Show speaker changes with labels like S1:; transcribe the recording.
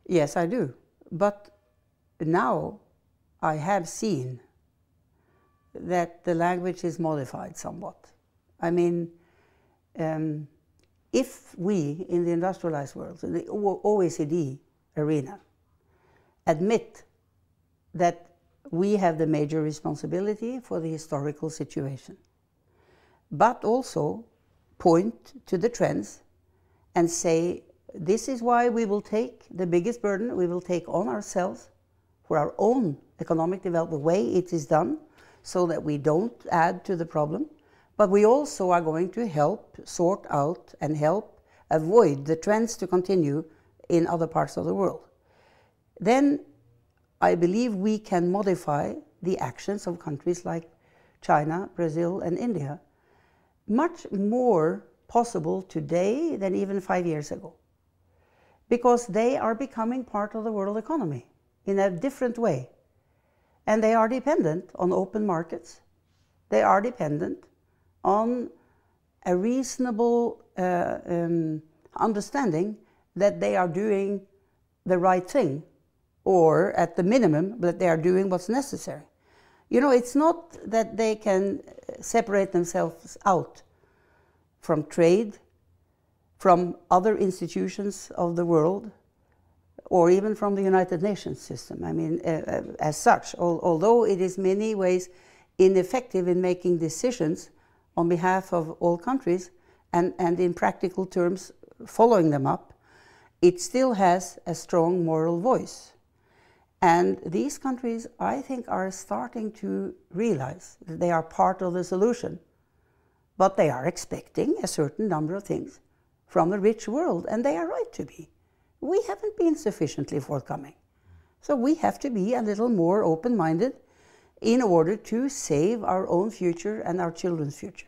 S1: Yes, I do. But now I have seen that the language is modified somewhat. I mean, if we in the industrialized world, in the OECD arena, admit that we have the major responsibility for the historical situation, but also point to the trends and say, this is why we will take the biggest burden we will take on ourselves for our own economic development, the way it is done, so that we don't add to the problem, but we also are going to help sort out and help avoid the trends to continue in other parts of the world. Then I believe we can modify the actions of countries like China, Brazil, and India much more possible today than even 5 years ago, because they are becoming part of the world economy in a different way. And they are dependent on open markets. They are dependent on a reasonable understanding that they are doing the right thing, or at the minimum, that they are doing what's necessary. You know, it's not that they can separate themselves out from trade, from other institutions of the world, or even from the United Nations system. I mean, as such, although it is many ways ineffective in making decisions on behalf of all countries, and in practical terms following them up, it still has a strong moral voice. And these countries, I think, are starting to realize that they are part of the solution, but they are expecting a certain number of things from the rich world, and they are right to be. We haven't been sufficiently forthcoming. So we have to be a little more open-minded in order to save our own future and our children's future.